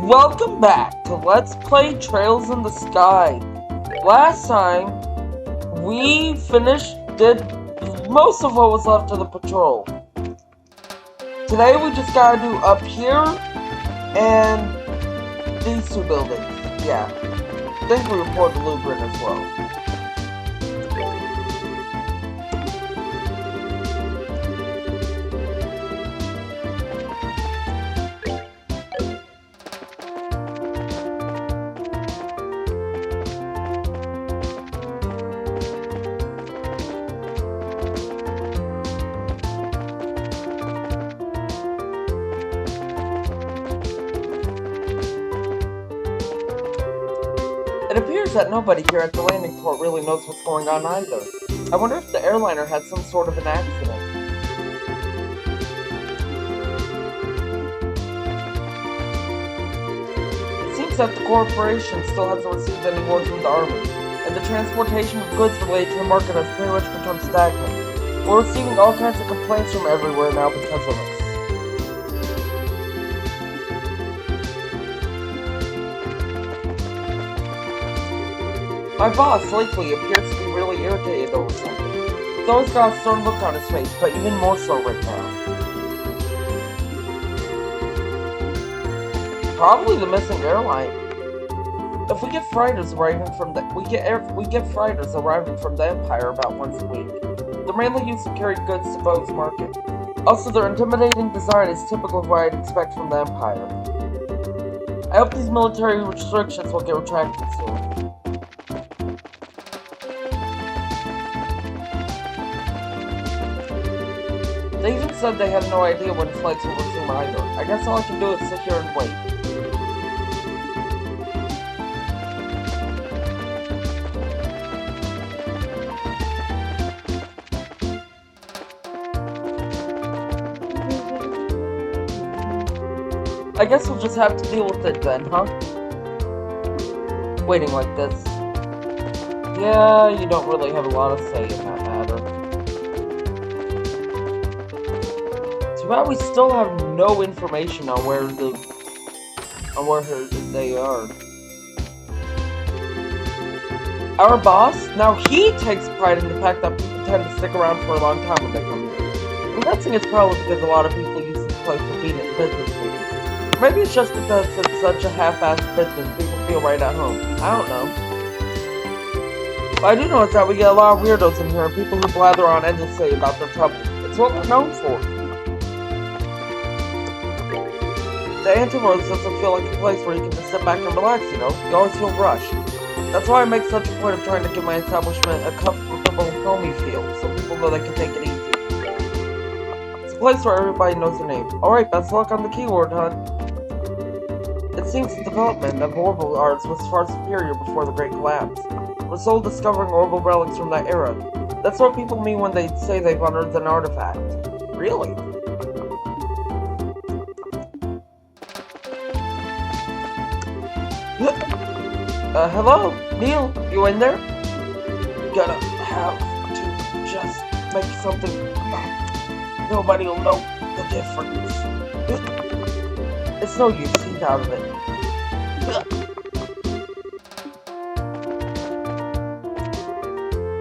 Welcome back to Let's Play Trails in the Sky. Last time, we did most of what was left of the patrol. Today we just gotta do up here and these two buildings. Yeah. I think we report the blueprint as well. It appears that nobody here at the landing port really knows what's going on either. I wonder if the airliner had some sort of an accident. It seems that the corporation still hasn't received any word from the army, and the transportation of goods related to the market has pretty much become stagnant. We're receiving all kinds of complaints from everywhere now because of this. My boss lately appears to be really irritated over something. He's always got a stern look on his face, but even more so right now. Probably the missing airline. If we get freighters arriving from the freighters arriving from the Empire about once a week. They're mainly used to carry goods to Bose market. Also, their intimidating design is typical of what I'd expect from the Empire. I hope these military restrictions will get retracted soon. They even said they had no idea when flights will resume either. I guess all I can do is sit here and wait. I guess we'll just have to deal with it then, huh? Waiting like this. Yeah, you don't really have a lot of say in that matter. But we still have no information on where they are. Our boss? Now he takes pride in the fact that people tend to stick around for a long time when they come here. I'm guessing it's probably because a lot of people use this place for being in business meetings. Maybe it's just because it's such a half-assed business, people feel right at home. I don't know. But I do know is that we get a lot of weirdos in here and people who blather on endlessly about their trouble. It's what we're known for. The Antivirus doesn't feel like a place where you can just sit back and relax, you know? You always feel rushed. That's why I make such a point of trying to give my establishment a comfortable, homey feel, so people know they can take it easy. It's a place where everybody knows their name. Alright, best luck on the keyword hunt. It seems the development of orbital arts was far superior before the Great Collapse. We're still discovering orbital relics from that era. That's what people mean when they say they've unearthed an artifact. Really? Hello? Nial, you in there? Gonna have to just make something up. Nobody will know the difference. It's no use, he's out of it.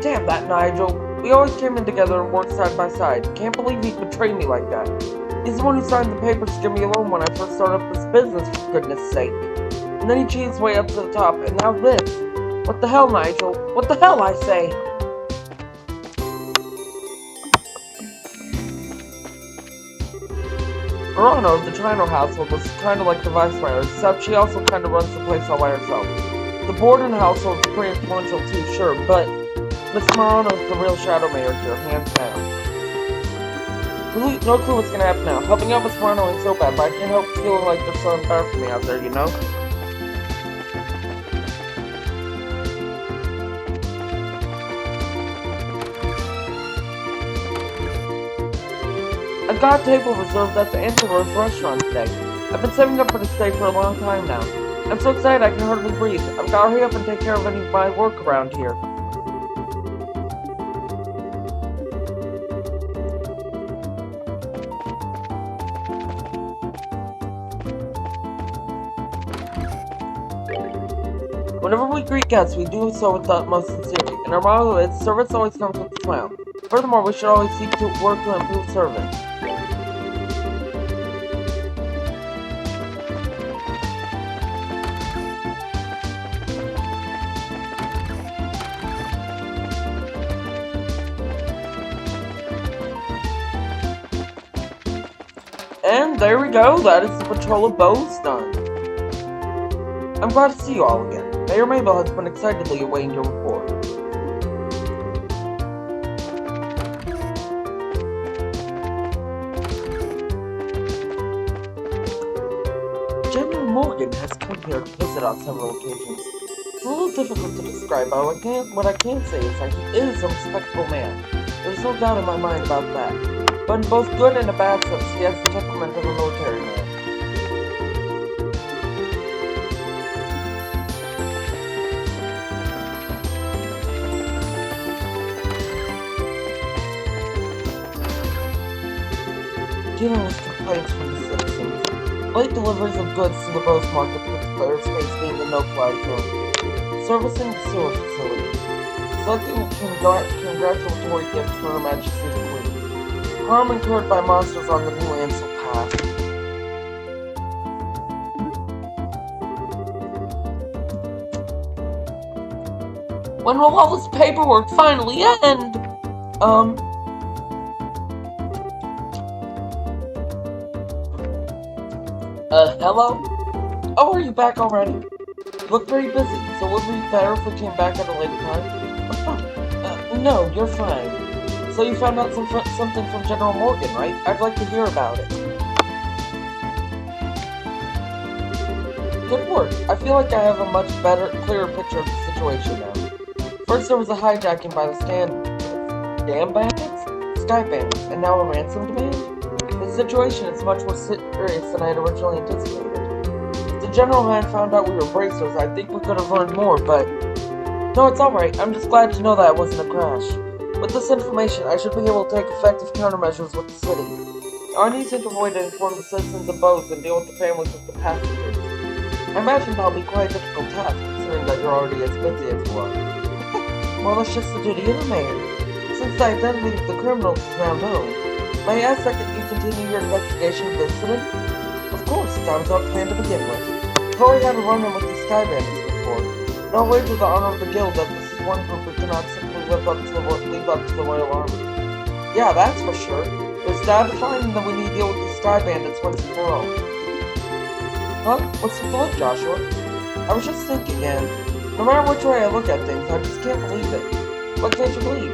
Damn that Nigel. We always came in together and worked side by side. Can't believe he'd betray me like that. He's the one who signed the papers to give me a loan when I first started up this business, for goodness sake. And then he cheated his way up to the top, and now this. What the hell, Nigel? What the hell, I say? Ravennue, the Chino household, was kind of like the vice mayor, except she also kind of runs the place all by herself. The Borden household is pretty influential too, sure, but Miss Marano is the real shadow mayor here, hands down. Really, no clue what's gonna happen now. Helping out Miss Marano ain't so bad, but I can't help feeling like there's something better for me out there, you know? I've got a table reserved at the Inteligence restaurant today. I've been saving up for this day for a long time now. I'm so excited I can hardly breathe. I've got to hurry up and take care of any of my work around here. Whenever we greet guests, we do so with the utmost sincerity, and our motto is, service always comes with a smile. Furthermore, we should always seek to work to improve service. And there we go, that is the patrol of Bose done. I'm glad to see you all again. Mayor Maybelle has been excitedly awaiting your report. General Morgan has come here to visit on several occasions. It's a little difficult to describe, but what I can say is that he is a respectable man. There's no doubt in my mind about that. But in both good and a bad sense, he has the temperament of a military man. Dealing with complaints from the citizens. Late deliveries of goods to the Bose market with the airspace being the no-fly zone. Servicing the sewer facility. Selecting congratulatory gifts for Her Majesty the Queen. Harm incurred by monsters on the New Ansel path. When will all this paperwork finally end? Hello? Oh, are you back already? You look very busy, so would it be better if we came back at a later time? No, you're fine. So you found out something from General Morgan, right? I'd like to hear about it. Good work. I feel like I have a much clearer picture of the situation now. First there was a hijacking by the Sky Bandits, and now a ransom demand? The situation is much more serious than I had originally anticipated. If the General hadn't found out we were bracers, I think we could have learned more, but... No, it's alright. I'm just glad to know that it wasn't a crash. With this information, I should be able to take effective countermeasures with the city. Our need to avoid to inform the citizens of Bose and deal with the families of the passengers. I imagine that'll be quite a difficult task, considering that you're already as busy as you are. Well, that's just the duty of the mayor. Since the identity of the criminals is now known, may I ask that you continue your investigation of the incident? Of course, that was our plan to begin with. I've already had a run-in with the Sky Bandits before, and I'll wager the honor of the guild that this is one group we cannot simply leave up to the Royal Army. Yeah, that's for sure. There's data to find, and then we need to deal with the Sky Bandits once and for all. Huh? What's the thought, Joshua? I was just thinking, and no matter which way I look at things, I just can't believe it. What can't you believe?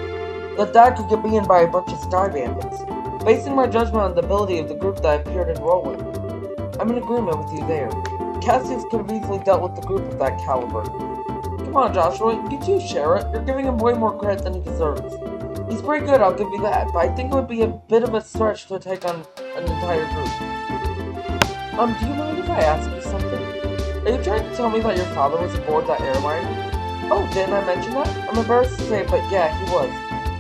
That Dad could get beaten by a bunch of Sky Bandits. Basing my judgment on the ability of the group that I appeared to enroll with. I'm in agreement with you there. Cassius could have easily dealt with the group of that caliber. Come on, Joshua, you too share it. You're giving him way more credit than he deserves. He's pretty good, I'll give you that, but I think it would be a bit of a stretch to take on an entire group. Do you mind if I ask you something? Are you trying to tell me that your father was aboard that airliner? Oh, didn't I mention that? I'm embarrassed to say it, but yeah, he was.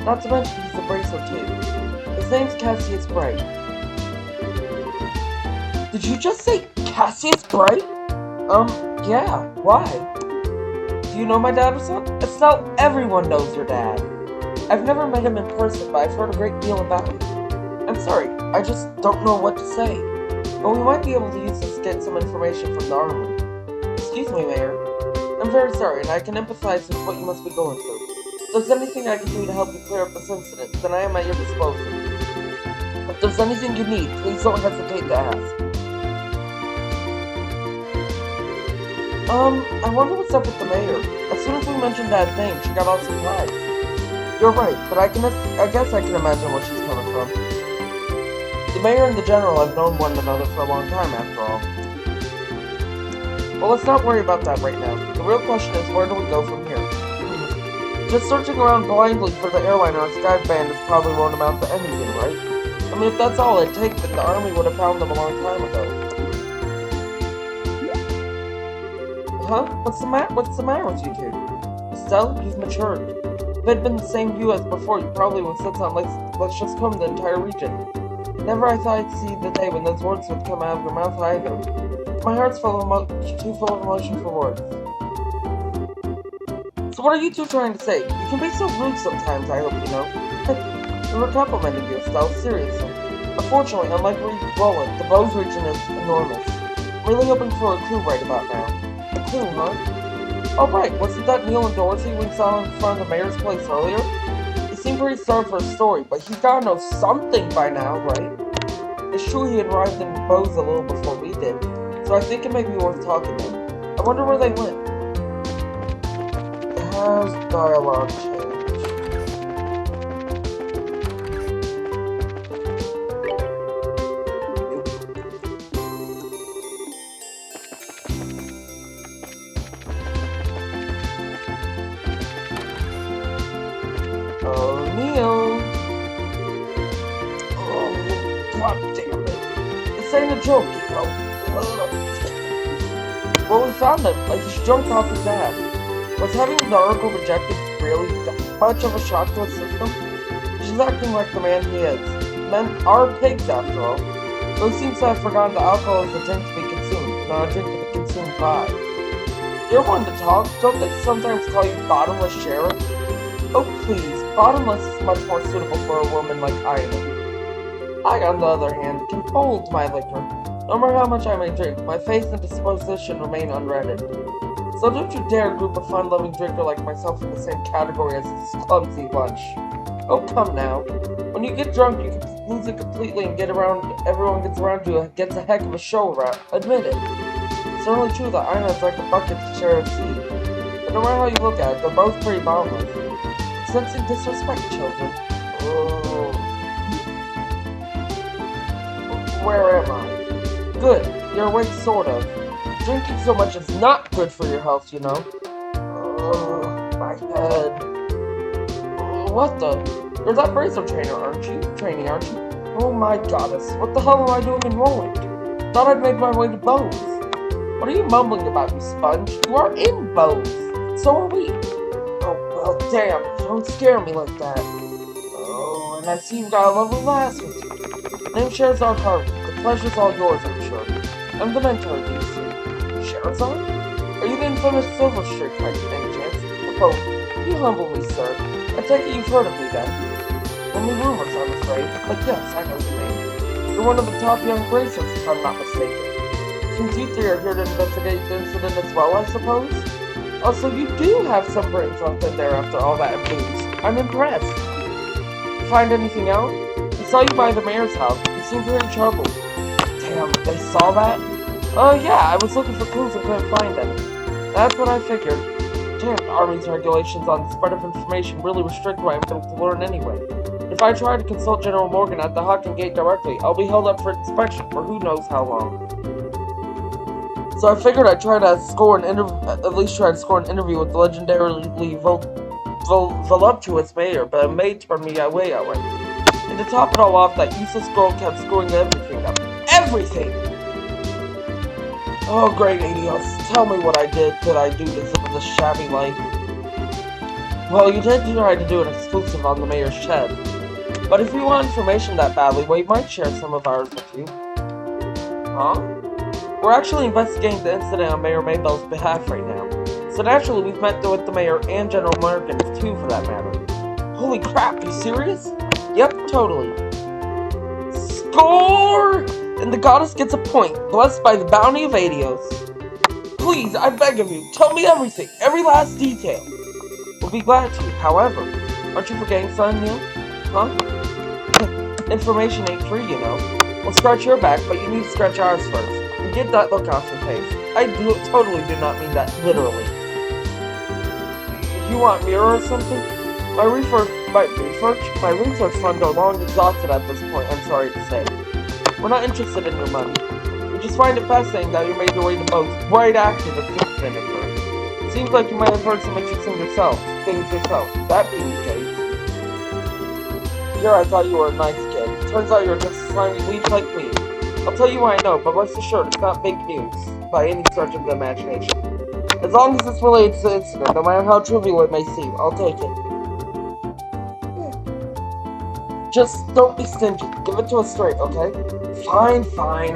Not to mention he's a bracer too. His name's Cassius Bright. Did you just say Cassius Bright? Yeah, why? Do you know my dad or something? Estelle, everyone knows your dad. I've never met him in person, but I've heard a great deal about him. I'm sorry, I just don't know what to say. But we might be able to use this to get some information from the army. Excuse me, Mayor. I'm very sorry, and I can empathize with what you must be going through. If there's anything I can do to help you clear up this incident, then I am at your disposal. If there's anything you need, please don't hesitate to ask. I wonder what's up with the mayor. As soon as we mentioned Dad's name, she got all surprised. You're right, but I guess I can imagine where she's coming from. The mayor and the general have known one another for a long time, after all. Well, let's not worry about that right now. The real question is, where do we go from here? Just searching around blindly for the airliner or Sky Bandits probably won't amount to anything, right? I mean, if that's all it takes, then the army would have found them a long time ago. Huh? What's the matter with you two? Estelle, you've matured. If it had been the same view as before, you probably would have said something like, let's just comb the entire region. Never I thought I'd see the day when those words would come out of your mouth either. My heart's too full of emotion for words. So what are you two trying to say? You can be so rude sometimes, I hope you know. We were complimenting yourself, seriously. Unfortunately, unlike Roland, the Bose region is enormous. I'm really hoping for a clue right about now. A clue, huh? Oh right, wasn't that Nial and Dorothy we saw in front of the mayor's place earlier? He seemed pretty starved for a story, but he's gotta know something by now, right? It's true he had arrived in Bose a little before we did, so I think it may be worth talking to him. I wonder where they went. Has dialogue changed? Oh, Nial! Oh, god damn it. This ain't a joke, you know. Well, we found him, like he's drunk off his ass. Was having the Oracle rejected really that much of a shock to his system? He's acting like the man he is. Men are pigs, after all. Though he seems to have forgotten that alcohol is a drink to be consumed, not a drink to be consumed by. You're one to talk. Don't they sometimes call you bottomless sheriff? Oh, please. Bottomless is much more suitable for a woman like I am. I, on the other hand, can hold my liquor. No matter how much I may drink, my face and disposition remain unredded. So don't you dare group a fun-loving drinker like myself in the same category as this clumsy lunch. Oh, come now. When you get drunk, you can lose it completely and everyone gets around you gets a heck of a show around. Admit it. It's certainly true that Ina is like a bucket to share a seed. But no matter how you look at it, they're both pretty bottomless. Sensing disrespect, children. Oh. Where am I? Good. You're awake, sort of. Drinking so much is not good for your health, you know. My head. What the? You're that bracer trainer, aren't you? Oh my goddess. What the hell am I doing in Roland? Thought I'd made my way to Bose. What are you mumbling about, you sponge? You are in Bose. So are we. Oh, well, damn. Don't scare me like that. Oh, and I see you've got a lovely lass with you. Name shares our heart. The pleasure's all yours, I'm sure. I'm the mentor, do you see? Sherazade? Are you the infamous Silver Streak type, any chance? Oh, you humble me, sir. I take it you've heard of me, then. Only rumors, I'm afraid. But yes, I know your name. You're one of the top young racers, if I'm not mistaken. Since you three are here to investigate the incident as well, I suppose? Also, you do have some brains left in there after all that booze. I'm impressed. You find anything out? We saw you by the mayor's house. You seemed very troubled. Damn, they saw that? Oh yeah, I was looking for clues and couldn't find any. That's what I figured. Damn, the Army's regulations on the spread of information really restrict what I'm able to learn anyway. If I try to consult General Morgan at the Hawking Gate directly, I'll be held up for inspection for who knows how long. So I figured I'd try to score an interview with the legendarily voluptuous mayor, but a maid turned me away outright. And to top it all off, that useless girl kept screwing everything up. Everything! Oh, great idiots. Tell me what I do to live this shabby life. Well, you did try to do an exclusive on the mayor's shed. But if you want information that badly, we might share some of ours with you. Huh? We're actually investigating the incident on Mayor Maybelle's behalf right now. So naturally, we've met with the mayor and General Morgan, too, for that matter. Holy crap, you serious? Yep, totally. Score! And the goddess gets a point, blessed by the bounty of Adios. Please, I beg of you, tell me everything, every last detail. We'll be glad to, however. Aren't you forgetting something, Nial? Huh? Information ain't free, you know. We'll scratch your back, but you need to scratch ours first. And get that look off your face. I totally do not mean that literally. You want mirror or something? My research funds are long exhausted at this point, I'm sorry to say. We're not interested in your money. We just find it fascinating that you made your way to Bose right after the incident occurred. Seems like you might have heard some interesting things yourself. That being the case. Here I thought you were a nice kid. Turns out you're just a slimy leech like me. I'll tell you why I know, but rest assured it's not fake news, by any stretch of the imagination. As long as it's related to the incident, no matter how trivial it may seem, I'll take it. Just don't be stingy. Give it to us straight, okay? Fine.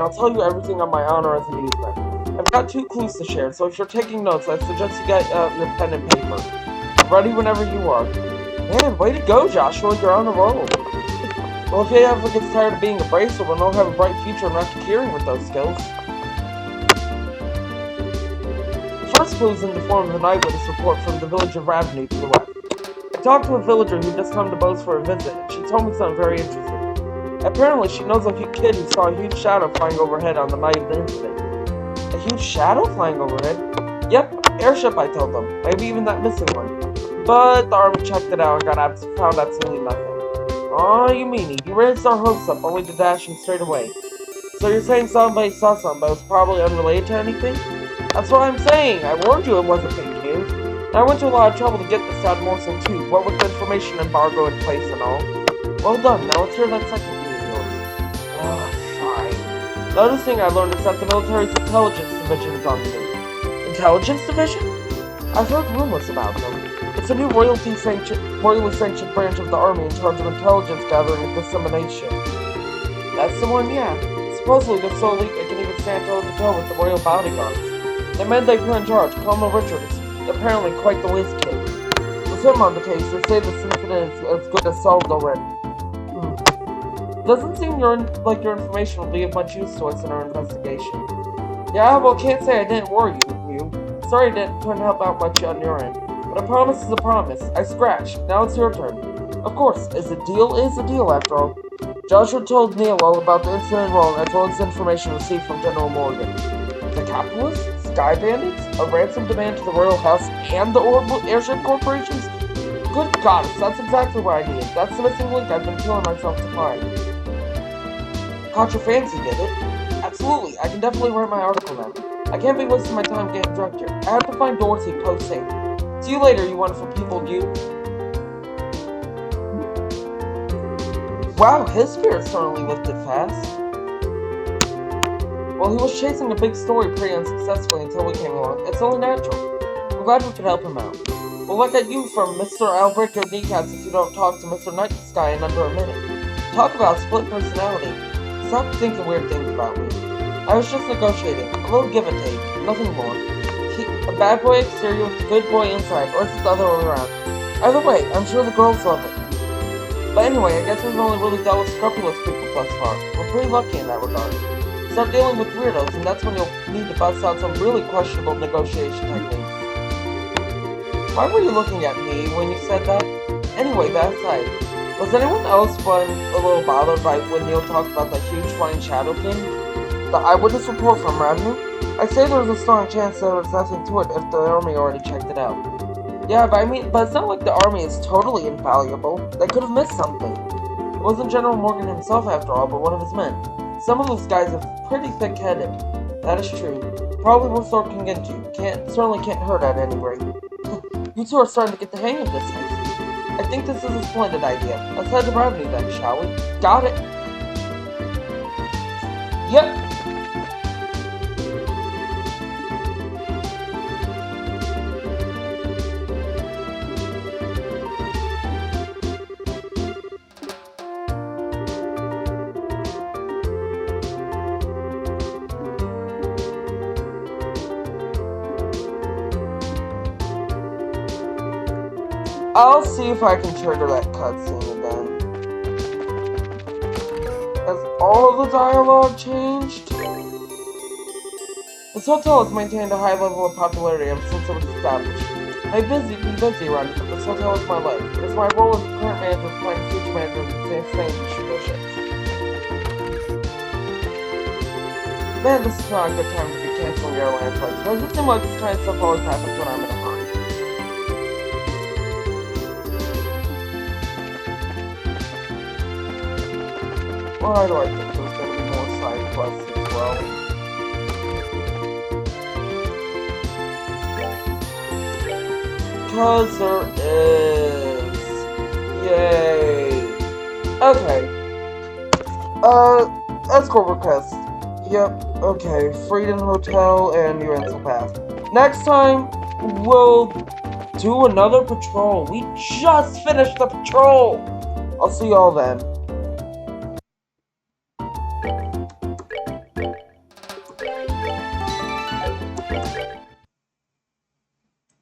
I'll tell you everything on my honor as a newsman. I've got 2 clues to share, so if you're taking notes, I suggest you get your pen and paper. ready whenever you are. Man, way to go, Joshua. You're on a roll. Well, if he ever gets tired of being a bracer, we'll not have a bright future in racketeering with those skills. The first clue is in the form of an eyewitness report from the village of Ravennue to the west. I talked to a villager who just come to Bose for a visit, and she told me something very interesting. Apparently, she knows a kid who saw a huge shadow flying overhead on the night of the incident. A huge shadow flying overhead? Yep, airship, I told them. Maybe even that missing one. But the army checked it out and found absolutely nothing. Oh, you meanie. You raised our hopes up only to dash him straight away. So you're saying somebody saw something, but it was probably unrelated to anything? That's what I'm saying. I warned you it wasn't fake news. And I went to a lot of trouble to get this sad morsel too, what with the information embargo in place and all. Well done. Now let's hear that second clue of yours. Fine. The other thing I learned is that the military's Intelligence Division is on the move. Intelligence Division? I've heard rumors about them. It's a new royally sanctioned branch of the army in charge of intelligence gathering and dissemination. That's the one, yeah. Supposedly they're so elite they can even stand toe-to-toe with the royal bodyguards. The men they put in charge, Colonel Richard, is apparently quite the whiz kid. With him on the case, they say this incident is as good as solved already. Doesn't seem like your information will be of much use to us in our investigation. Yeah, well, can't say I didn't worry you. Sorry I couldn't help out much on your end. But a promise is a promise. I scratched. Now it's your turn. Of course, a deal after all. Joshua told Nial all about the incident wrong as well as information received from General Morgan. The capitalists? Sky bandits? A ransom demand to the royal house and the airship corporations? Good goddess, that's exactly what I needed. That's the missing link I've been killing myself to find. Caught your fancy, did it? Absolutely, I can definitely write my article now. I can't be wasting my time getting drunk here. I have to find Dorothy post-haste. See you later, you wonderful people, you. Wow, his spirits certainly lifted fast. Well, he was chasing a big story pretty unsuccessfully until we came along. It's only natural. I'm glad we could help him out. We'll look at you from Mr. I'll break your kneecaps if you don't talk to Mr. Night Sky in under a minute. Talk about split personality. Stop thinking weird things about me. I was just negotiating. A little give and take. Nothing more. A bad boy exterior with a good boy inside, or is it the other way around? Either way, I'm sure the girls love it. But anyway, I guess we've only really dealt with scrupulous people thus far. We're pretty lucky in that regard. Start dealing with weirdos, and that's when you'll need to bust out some really questionable negotiation techniques. Why were you looking at me when you said that? Anyway, that aside, was anyone else a little bothered by when Nial talked about that huge flying shadow thing? The eyewitness report from Ravennue? I say there was a strong chance there was nothing to it if the army already checked it out. Yeah, but it's not like the army is totally infallible. They could have missed something. It wasn't General Morgan himself after all, but one of his men. Some of those guys are pretty thick-headed. That is true. Probably worth looking into. Certainly can't hurt at any rate. You two are starting to get the hang of this thing. I think this is a splendid idea. Let's head to Ravennue then, shall we? Got it. Yep. I'll see if I can trigger that cutscene again. Has all the dialogue changed? This hotel has maintained a high level of popularity ever since it was established. I've been busy around it, but this hotel is my life. It is my role as the current manager to find future managers and sustain traditions. Man, this is not a good time to be canceling airline flights. Why does it seem like this kind of stuff always happens when I'm in a hurry? Why do I think there's going to be more side quests as well? Because there is. Yay. Okay. Escort request. Yep, okay. Freedom Hotel and Uransil Path. Next time, we'll do another patrol. We just finished the patrol! I'll see y'all then.